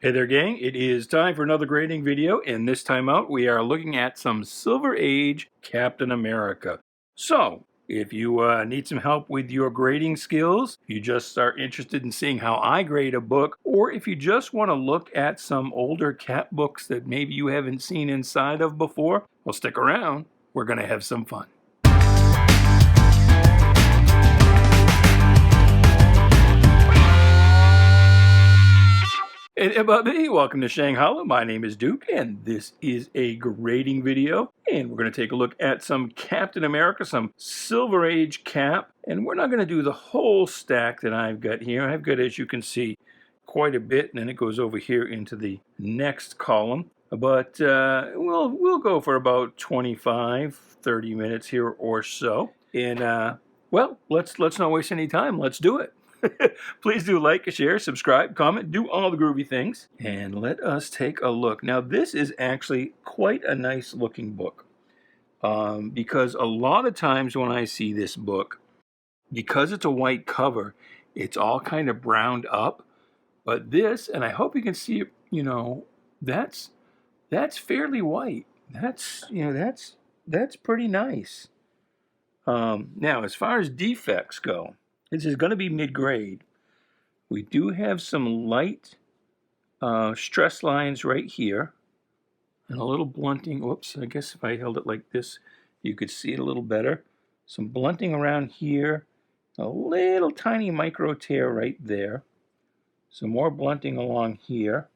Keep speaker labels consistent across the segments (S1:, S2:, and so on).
S1: Hey there gang, it is time for another grading video, and this time out we are looking at some Silver Age Captain America. So, if you need some help with your grading skills, if you just are interested in seeing how I grade a book, or if you just want to look at some older Cap books that maybe you haven't seen inside of before, well, stick around, we're going to have some fun. And about me, welcome to Shanghalla. My name is Duke, and this is a grading video. And we're going to take a look at some Captain America, some Silver Age Cap. And we're not going to do the whole stack that I've got here. I've got, as you can see, quite a bit, and then it goes over here into the next column. But we'll go for about 25, 30 minutes here or so. And well, let's not waste any time. Let's do it. Please do like, share, subscribe, comment, do all the groovy things, and let us take a look. Now, this is actually quite a nice looking book because a lot of times when I see this book, because it's a white cover, it's all kind of browned up. But this, and I hope you can see it, that's fairly white. That's pretty nice. Now, as far as defects go, this is going to be mid-grade. We do have some light stress lines right here and a little blunting. Whoops, I guess if I held it like this, you could see it a little better. Some blunting around here, a little tiny micro tear right there. Some more blunting along here.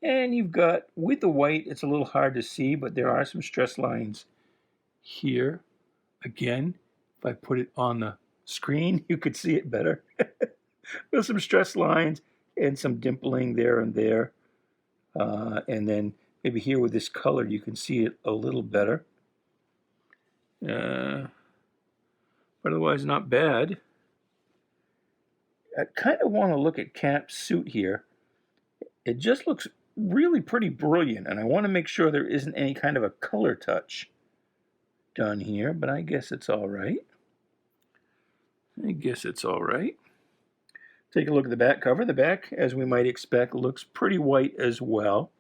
S1: And you've got, with the white, it's a little hard to see, but there are some stress lines here. Again, if I put it on the screen, you could see it better. With some stress lines and some dimpling there and there. And then maybe here with this color, you can see it a little better. But otherwise, not bad. I kind of want to look at Cap's suit here. It just looks really pretty brilliant, and I want to make sure there isn't any kind of a color touch done here, but I guess it's all right. Take a look at the back cover. The back, as we might expect, looks pretty white as well.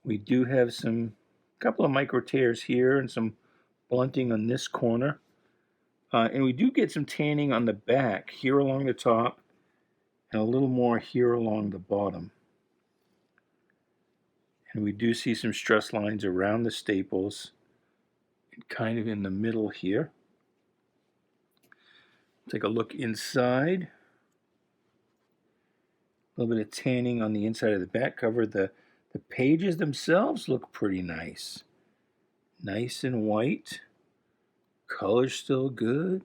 S1: We do have a couple of micro tears here and some blunting on this corner. And we do get some tanning on the back here along the top and a little more here along the bottom. And we do see some stress lines around the staples and kind of in the middle here. Take a look inside. A little bit of tanning on the inside of the back cover. The pages themselves look pretty nice. Nice and white. Color's still good.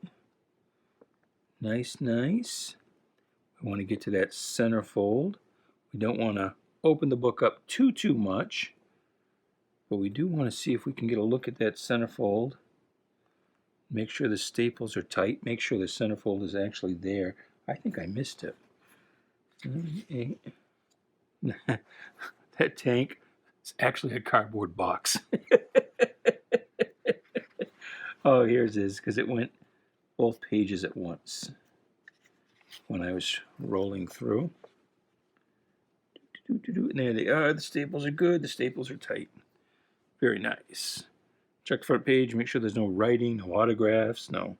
S1: Nice. We want to get to that centerfold. We don't want to open the book up too much. But we do want to see if we can get a look at that centerfold. Make sure the staples are tight. Make sure the centerfold is actually there. I think I missed it. That tank is actually a cardboard box. Oh, here's his, because it went both pages at once when I was rolling through. And there they are. The staples are good. The staples are tight. Very nice. Check the front page, make sure there's no writing, no autographs, no.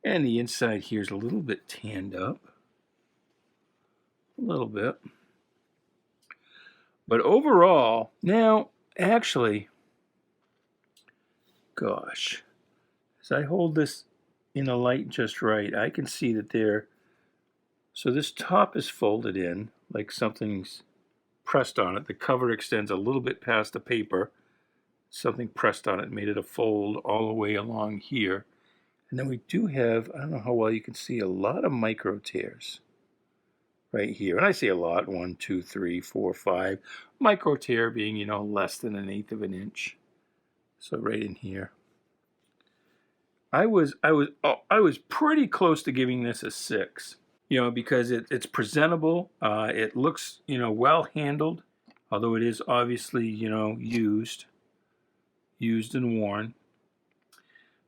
S1: And the inside here is a little bit tanned up. A little bit. But overall, now, actually, gosh, as I hold this in the light just right, I can see that so this top is folded in, like something's pressed on it. The cover extends a little bit past the paper. Something pressed on it, made it a fold all the way along here. And then we do have, I don't know how well you can see, a lot of micro tears right here. And I see a lot, 1, 2, 3, 4, 5. Micro tear being, less than 1/8 of an inch. So right in here. I was pretty close to giving this a 6, because it's presentable. It looks, well handled, although it is obviously, used and worn.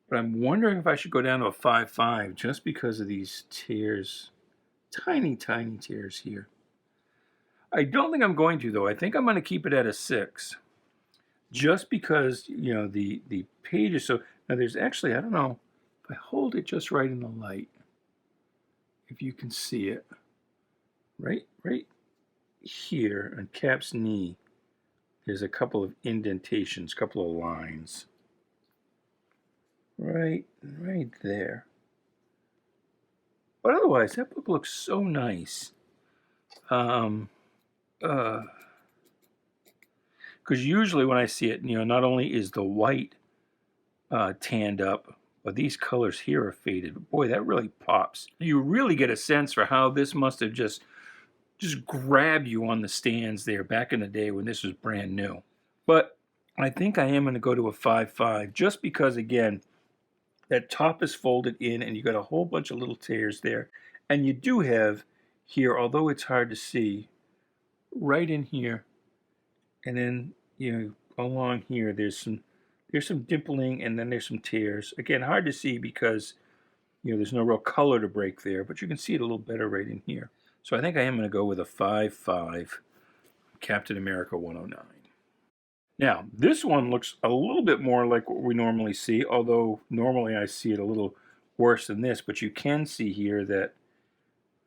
S1: But I'm wondering if I should go down to a 5.5 just because of these tears. Tiny tears here. I don't think I'm going to, though. I think I'm going to keep it at a 6. Just because, you know, the pages. So now there's actually, I don't know, if I hold it just right in the light, if you can see it, right here on Cap's knee, there's a couple of indentations, a couple of lines, right there. But otherwise, that book looks so nice. Because usually when I see it, you know, not only is the white tanned up, but these colors here are faded. Boy, that really pops. You really get a sense for how this must have just grabbed you on the stands there back in the day when this was brand new. But I think I am going to go to a 5.5 just because, again, that top is folded in and you got a whole bunch of little tears there. And you do have here, although it's hard to see, right in here, and then, you know, along here, there's some dimpling, and then there's some tears. Again, hard to see because, you know, there's no real color to break there, but you can see it a little better right in here. So I think I am going to go with a 5.5 Captain America 109. Now, this one looks a little bit more like what we normally see, although normally I see it a little worse than this, but you can see here that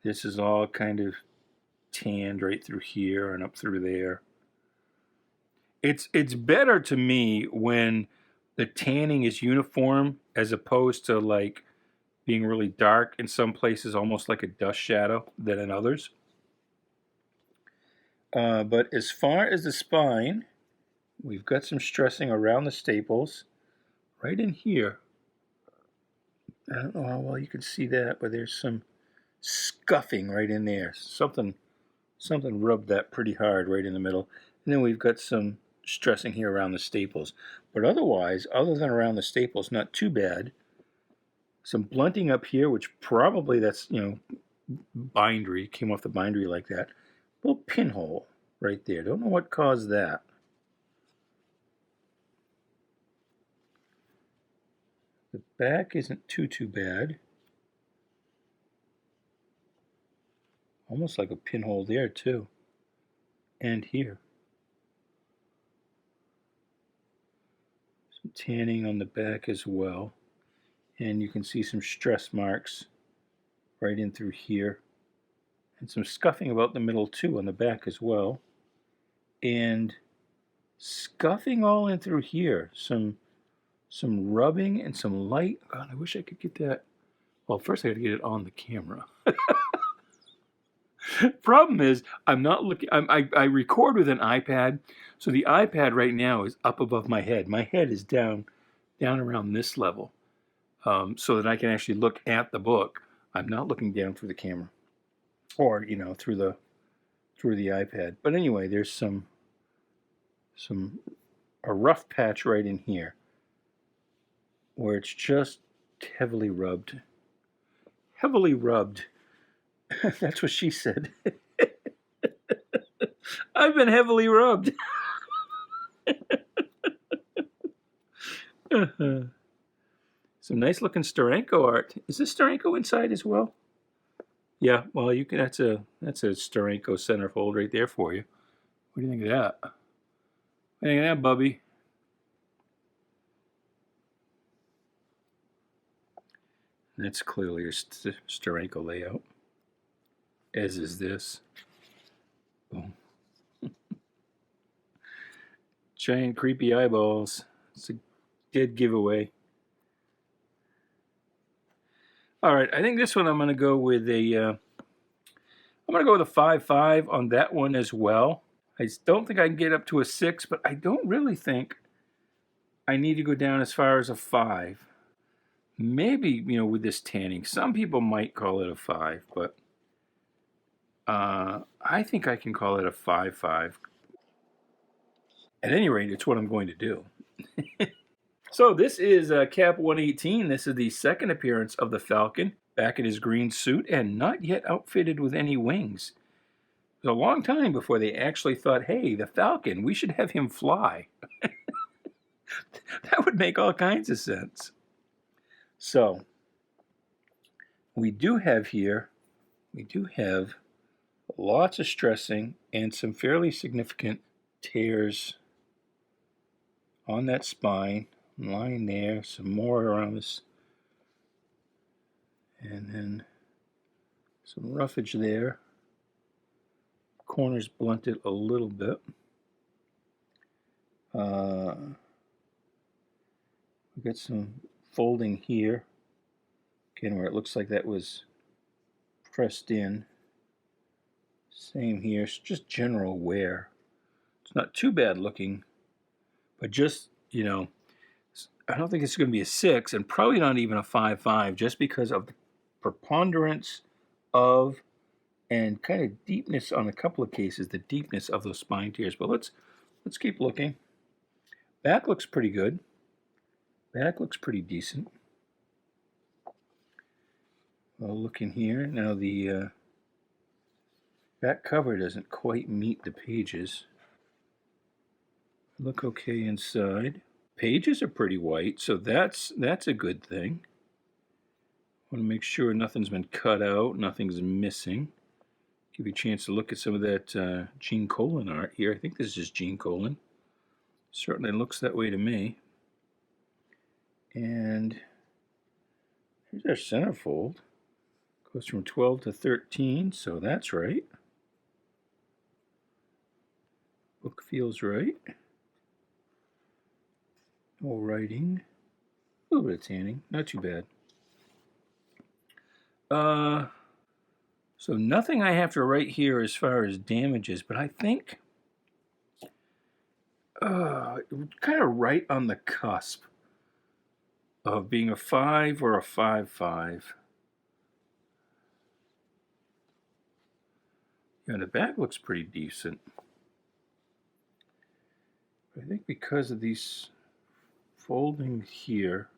S1: this is all kind of tanned right through here and up through there. It's better to me when the tanning is uniform as opposed to like being really dark in some places, almost like a dust shadow, than in others. But as far as the spine, we've got some stressing around the staples right in here. I don't know how well you can see that, but there's some scuffing right in there. Something rubbed that pretty hard right in the middle. And then we've got some stressing here around the staples. But otherwise, other than around the staples, not too bad. Some blunting up here, which probably that's, you know, bindery, came off the bindery like that. Little pinhole right there. Don't know what caused that. The back isn't too bad. Almost like a pinhole there too. And here. Some tanning on the back as well. And you can see some stress marks right in through here. And some scuffing about the middle too on the back as well. And scuffing all in through here. Some rubbing and some light. God, I wish I could get that. Well, first I got to get it on the camera. Problem is, I'm not looking. I record with an iPad, so the iPad right now is up above my head. My head is down around this level, so that I can actually look at the book. I'm not looking down through the camera, or, you know, through the iPad. But anyway, there's a rough patch right in here where it's just heavily rubbed. Heavily rubbed. That's what she said. I've been heavily rubbed. Some nice looking Steranko art. Is this Steranko inside as well? Yeah, well, you can. That's a Steranko centerfold right there for you. What do you think of that? What do you think of that, Bubby? That's clearly a Steranko layout, as is this. Boom. Giant creepy eyeballs. It's a dead giveaway. All right, I think this one I'm going to go with a. I'm going to go with a 5.5 on that one as well. I don't think I can get up to a 6, but I don't really think I need to go down as far as a 5. Maybe, you know, with this tanning, some people might call it a 5, but I think I can call it a 5.5. At any rate, it's what I'm going to do. So this is Cap 118. This is the second appearance of the Falcon, back in his green suit and not yet outfitted with any wings. It was a long time before they actually thought, hey, the Falcon, we should have him fly. That would make all kinds of sense. So, we do have lots of stressing and some fairly significant tears on that spine, line there, some more around this, and then some roughage there. Corners blunted a little bit. We got some folding here, again, where it looks like that was pressed in. Same here, it's just general wear. It's not too bad looking, but just, you know, I don't think it's going to be a 6, and probably not even a 5.5, just because of the preponderance of and kind of deepness on a couple of cases, the deepness of those spine tears. But let's keep looking. Back looks pretty good. Back looks pretty decent. Well, look in here. Now the back cover doesn't quite meet the pages. Look okay inside. Pages are pretty white, so that's a good thing. Want to make sure nothing's been cut out, nothing's missing. Give you a chance to look at some of that Gene Colan art here. I think this is Gene Colan. Certainly looks that way to me. And here's our centerfold. Goes from 12 to 13, so that's right. Book feels right. No writing. A little bit of tanning, not too bad. So nothing I have to write here as far as damages, but I think kind of right on the cusp of being a 5 or a 5.5. Yeah, the back looks pretty decent. I think because of these folding here,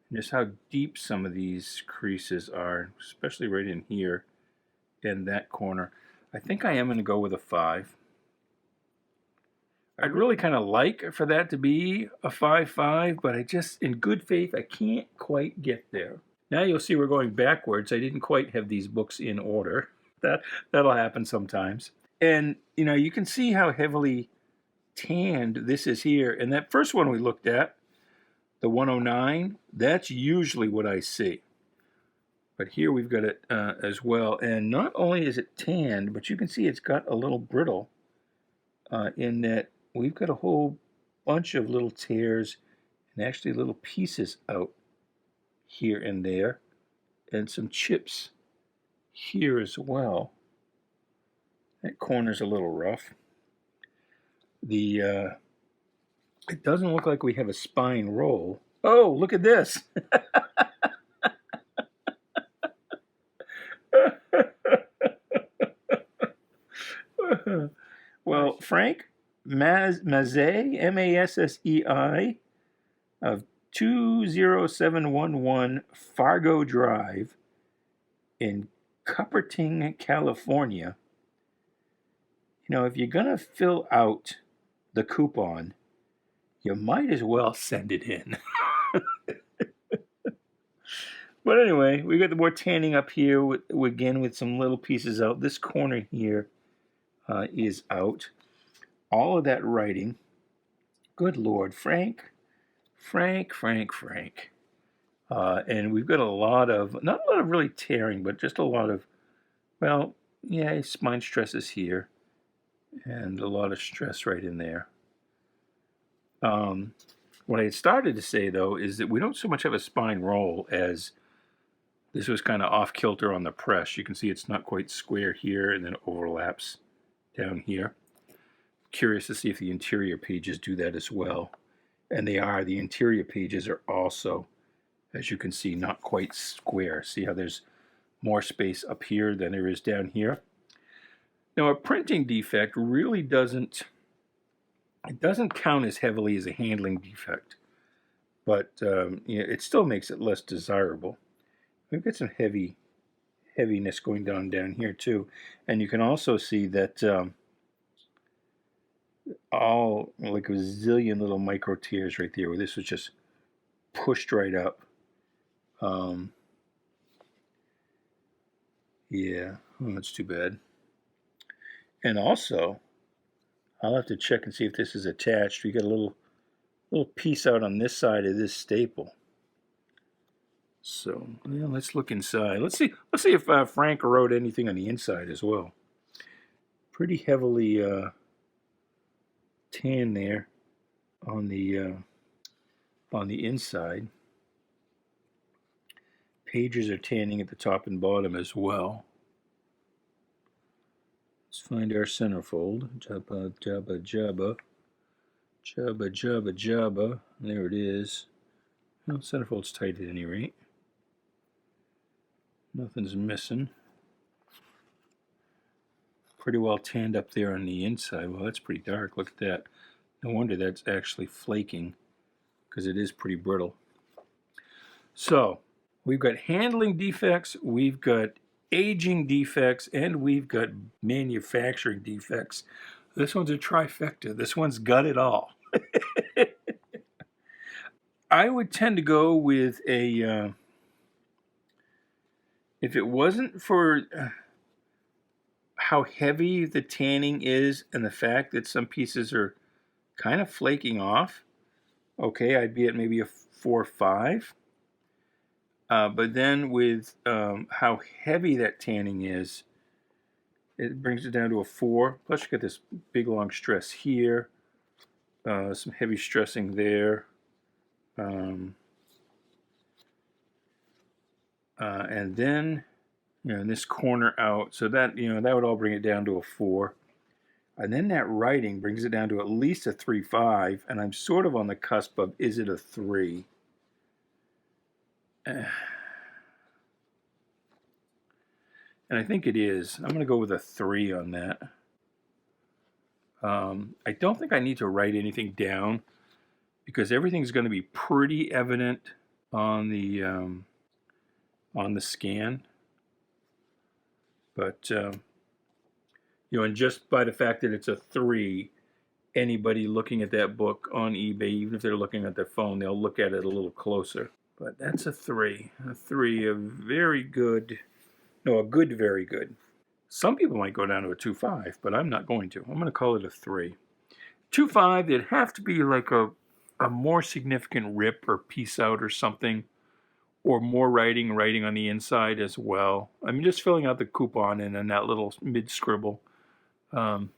S1: and just how deep some of these creases are, especially right in here and that corner, I think I am going to go with a 5. I'd really kind of like for that to be a 5.5, but I just, in good faith, I can't quite get there. Now you'll see we're going backwards. I didn't quite have these books in order. That'll happen sometimes. And, you know, you can see how heavily tanned this is here. And that first one we looked at, the 109, that's usually what I see. But here we've got it as well. And not only is it tanned, but you can see it's got a little brittle in that we've got a whole bunch of little tears and actually little pieces out here and there, and some chips here as well. That corner's a little rough. It doesn't look like we have a spine roll. Oh, look at this. Well, Frank Massey, M-A-S-S-E-I, of 20711 Fargo Drive in Cupertino, California. You know, if you're going to fill out the coupon, you might as well send it in. But anyway, we got the more tanning up here, again with some little pieces out. This corner here is out. All of that writing. Good Lord, Frank. And we've got a lot of, not a lot of really tearing, but just a lot of, well, yeah, spine stresses here. And a lot of stress right in there. What I had started to say, though, is that we don't so much have a spine roll as this was kind of off kilter on the press. You can see it's not quite square here and then overlaps down here. Curious to see if the interior pages do that as well. And they are. The interior pages are also, as you can see, not quite square. See how there's more space up here than there is down here? Now, a printing defect really doesn't count as heavily as a handling defect, but it still makes it less desirable. We've got some heaviness going down here too, and you can also see that all like a zillion little micro tears right there, where this was just pushed right up. Yeah, oh, that's too bad. And also, I'll have to check and see if this is attached. We got a little piece out on this side of this staple. So yeah, let's look inside. Let's see if Frank wrote anything on the inside as well. Pretty heavily tan there on the inside. Pages are tanning at the top and bottom as well. Let's find our centerfold. Jabba, jabba, jabba. Jabba, jabba, jabba. There it is. Well, centerfold's tight at any rate. Nothing's missing. Pretty well tanned up there on the inside. Well, that's pretty dark. Look at that. No wonder that's actually flaking, because it is pretty brittle. So, we've got handling defects, we've got aging defects, and we've got manufacturing defects. This one's a trifecta. This one's got it all. I would tend to go with a, if it wasn't for how heavy the tanning is and the fact that some pieces are kind of flaking off, okay, I'd be at maybe a 4 or 5. But then with how heavy that tanning is, it brings it down to a 4. Plus you get this big long stress here, some heavy stressing there, and then in this corner out. So that that would all bring it down to a 4. And then that writing brings it down to at least a 3.5, and I'm sort of on the cusp of, is it a 3? And I think it is. I'm going to go with a 3 on that. I don't think I need to write anything down, because everything's going to be pretty evident on the scan. But and just by the fact that it's a 3, anybody looking at that book on eBay, even if they're looking at their phone, they'll look at it a little closer. But that's a 3. A 3, a very good, no, a good, very good. Some people might go down to a 2.5, but I'm not going to. I'm going to call it a 3. 2.5, it'd have to be like a more significant rip or piece out or something, or more writing on the inside as well. I mean, just filling out the coupon and then that little mid-scribble. But I'm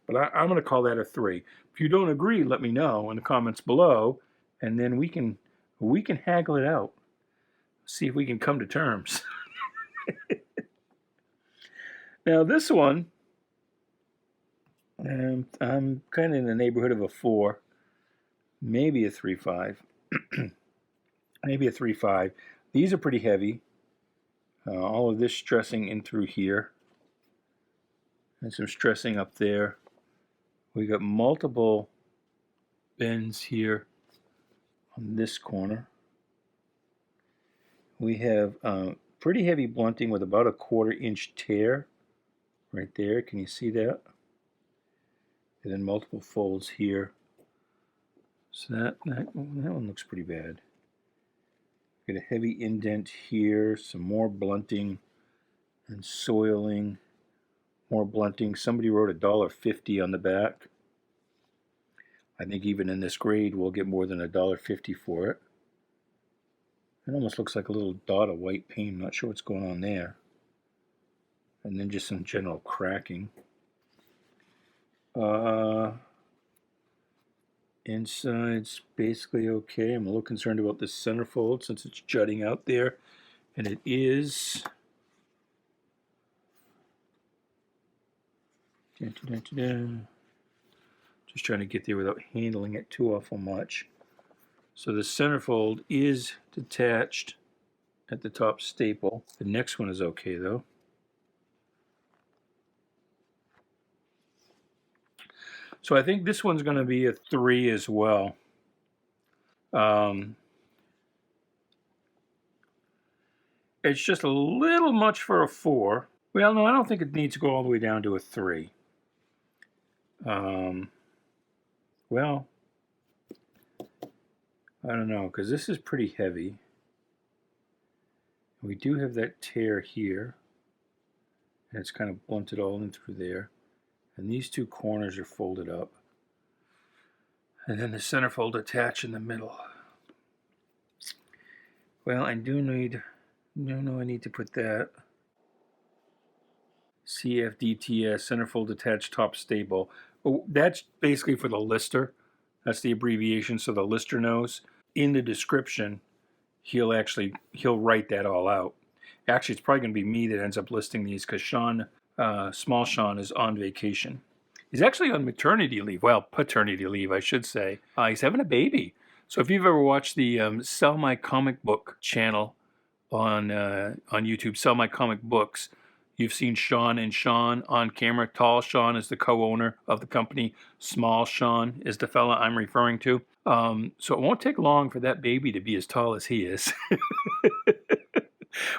S1: going to call that a 3. If you don't agree, let me know in the comments below, and then we can haggle it out. See if we can come to terms. Now this one, I'm kind of in the neighborhood of a 4, maybe a 3.5, maybe a 3.5. These are pretty heavy. All of this stressing in through here, and some stressing up there. We got multiple bends here on this corner. We have pretty heavy blunting with about a 1/4 inch tear right there. Can you see that? And then multiple folds here. So that one looks pretty bad. Get a heavy indent here, some more blunting and soiling, more blunting. Somebody wrote $1.50 on the back. I think even in this grade we'll get more than $1.50 for it. It almost looks like a little dot of white paint. I'm not sure what's going on there. And then just some general cracking. Inside's basically okay. I'm a little concerned about the centerfold since it's jutting out there, and it is. Just trying to get there without handling it too awful much. So the centerfold is detached at the top staple. The next one is okay though. So I think this one's going to be a 3 as well. It's just a little much for a 4. Well, no, I don't think it needs to go all the way down to a 3. Well, I don't know, because this is pretty heavy. We do have that tear here, and it's kind of blunted all in through there. And these two corners are folded up. And then the centerfold attached in the middle. Well, I do need, I need to put that. CFDTS, centerfold attached top stable. Oh, that's basically for the lister. That's the abbreviation so the lister knows. In the description, he'll write that all out. Actually, it's probably going to be me that ends up listing these because Small Sean is on vacation. He's actually on maternity leave. Well, paternity leave, I should say. He's having a baby. So if you've ever watched the Sell My Comic Book channel on YouTube, Sell My Comic Books, you've seen Sean and Sean on camera. Tall Sean is the co-owner of the company. Small Sean is the fella I'm referring to. So it won't take long for that baby to be as tall as he is.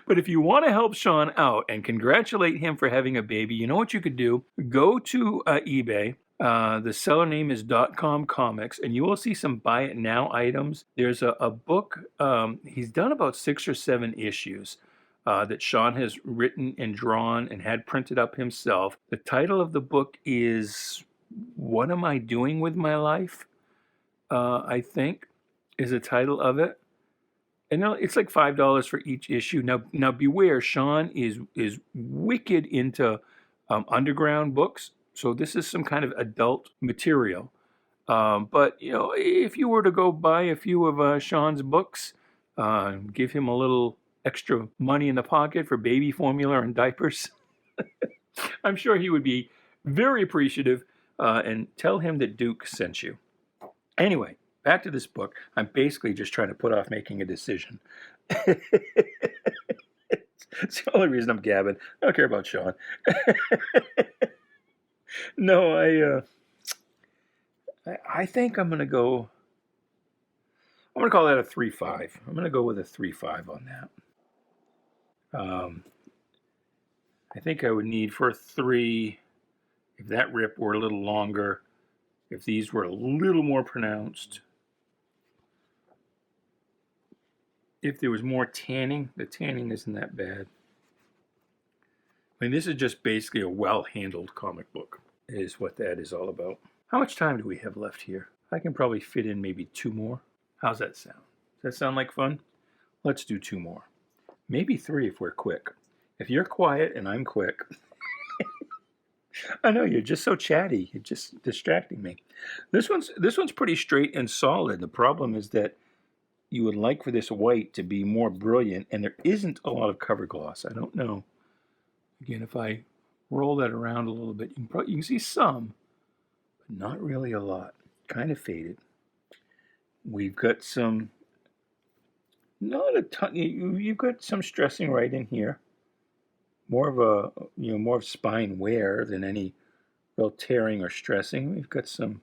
S1: But if you want to help Sean out and congratulate him for having a baby, you know what you could do? Go to eBay. The seller name is .com Comics, and you will see some buy it now items. There's a book. He's done about 6 or 7 issues that Sean has written and drawn and had printed up himself. The title of the book is What Am I Doing With My Life? I think is the title of it. And it's like $5 for each issue. Now beware, Sean is wicked into underground books, so this is some kind of adult material. But if you were to go buy a few of Sean's books, give him a little extra money in the pocket for baby formula and diapers, I'm sure he would be very appreciative. And tell him that Duke sent you. Anyway. Back to this book. I'm basically just trying to put off making a decision. It's the only reason I'm gabbing. I don't care about Sean. No, I think I'm going to go. I'm going to call that a 3.5. I'm going to go with a 3.5 on that. I think I would need for a 3 if that rip were a little longer, if these were a little more pronounced. If there was more tanning, the tanning isn't that bad. I mean, this is just basically a well-handled comic book, is what that is all about. How much time do we have left here? I can probably fit in maybe 2 more. How's that sound? Does that sound like fun? Let's do 2 more. Maybe 3 if we're quick. If you're quiet and I'm quick. I know, you're just so chatty. You're just distracting me. This one's pretty straight and solid. The problem is that you would like for this white to be more brilliant, and there isn't a lot of cover gloss. I don't know. Again, if I roll that around a little bit, you can see some, but not really a lot. Kind of faded. We've got some, not a ton. You've got some stressing right in here. More of spine wear than any real tearing or stressing. We've got some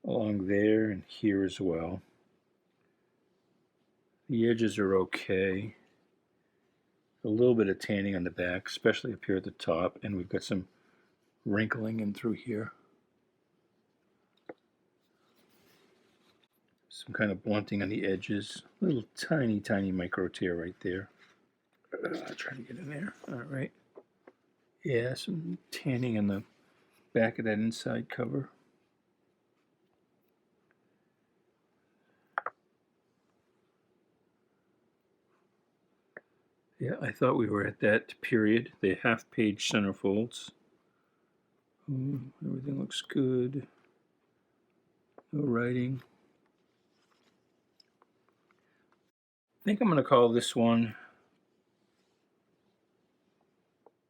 S1: along there and here as well. The edges are okay. A little bit of tanning on the back, especially up here at the top, and we've got some wrinkling in through here. Some kind of blunting on the edges. A little tiny, tiny micro tear right there. I'll try to get in there. All right. Yeah, some tanning on the back of that inside cover. Yeah, I thought we were at that period, the half-page centerfolds. Everything looks good. No writing. I think I'm going to call this one.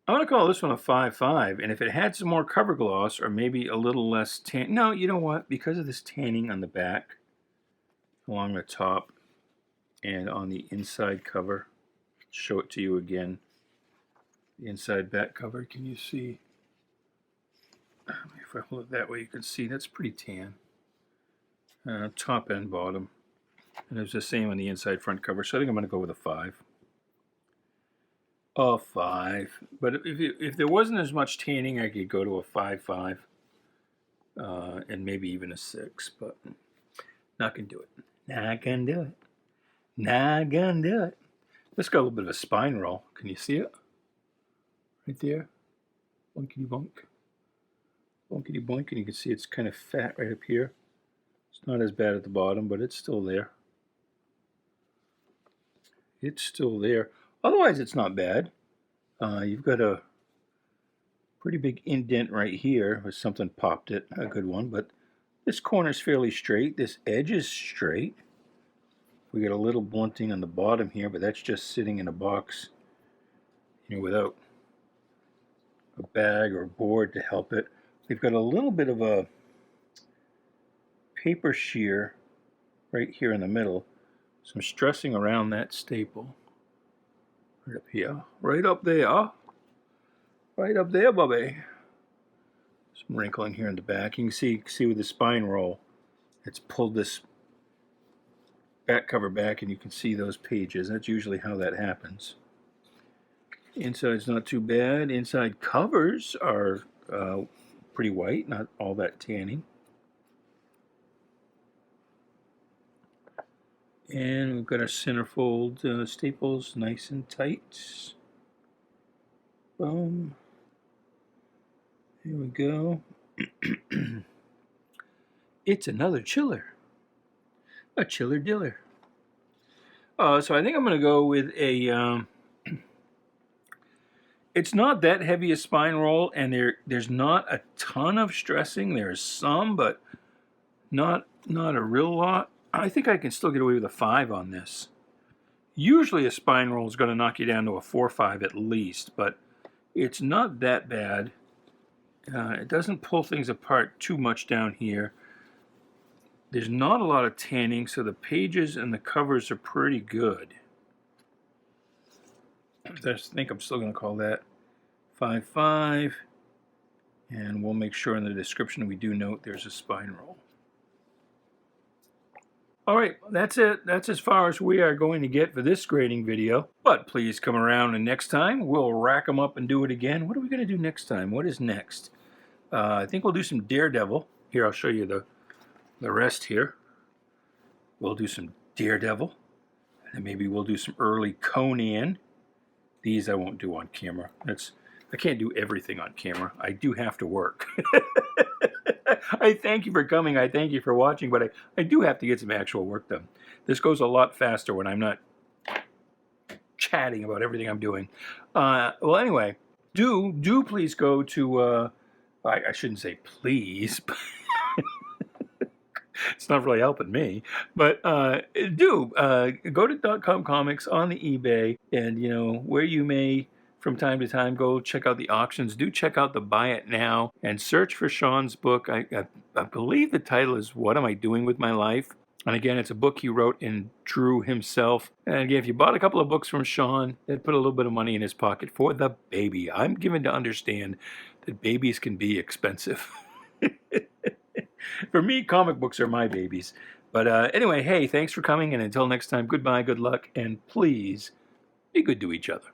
S1: I'm going to call this one a 5.5, and if it had some more cover gloss or maybe a little less tan. No, you know what? Because of this tanning on the back, along the top, and on the inside cover. Show it to you again. The inside back cover, can you see? If I hold it that way, you can see that's pretty tan. Top and bottom. And it's the same on the inside front cover, so I think I'm going to go with a 5. A 5. But if there wasn't as much tanning, I could go to a 5.5. And maybe even a 6, but not going to do it. Not going to do it. Not going to do it. This got a little bit of a spine roll. Can you see it? Right there. Bunkity bunk. Bonkety boink, and you can see it's kind of fat right up here. It's not as bad at the bottom, but it's still there. It's still there. Otherwise, it's not bad. You've got a pretty big indent right here where something popped it, a good one, but this corner's fairly straight. This edge is straight. We got a little blunting on the bottom here, but that's just sitting in a box, without a bag or board to help it. We've got a little bit of a paper shear right here in the middle. Some stressing around that staple. Right up here. Right up there. Right up there, Bubby. Some wrinkling here in the back. You can see with the spine roll, it's pulled this back cover back, and you can see those pages. That's usually how that happens. Inside's not too bad. Inside covers are pretty white, not all that tanning. And we've got our centerfold staples nice and tight. Boom. Here we go. It's another chiller. A chiller diller. So I think I'm going to go with a... it's not that heavy a spine roll, and there's not a ton of stressing. There's some, but not a real lot. I think I can still get away with a 5 on this. Usually a spine roll is going to knock you down to a 4 or 5 at least, but it's not that bad. It doesn't pull things apart too much down here. There's not a lot of tanning, so the pages and the covers are pretty good. I think I'm still going to call that 5.5, and we'll make sure in the description we do note there's a spine roll. Alright, that's it. That's as far as we are going to get for this grading video. But please come around, and next time we'll rack them up and do it again. What are we going to do next time? What is next? I think we'll do some Daredevil. Here, I'll show you the rest here. We'll do some Daredevil. And maybe we'll do some early Conan. These I won't do on camera. I can't do everything on camera. I do have to work. I thank you for coming. I thank you for watching, but I do have to get some actual work done. This goes a lot faster when I'm not chatting about everything I'm doing. Well, anyway, do please go to, I shouldn't say please. It's not really helping me, but go to .com Comics on the eBay, and where you may from time to time go check out the auctions. Do check out the Buy It Now and search for Sean's book. I believe the title is What Am I Doing With My Life? And again, it's a book he wrote and drew himself. And again, if you bought a couple of books from Sean, that put a little bit of money in his pocket for the baby. I'm given to understand that babies can be expensive. For me, comic books are my babies. But anyway, hey, thanks for coming, and until next time, goodbye, good luck, and please be good to each other.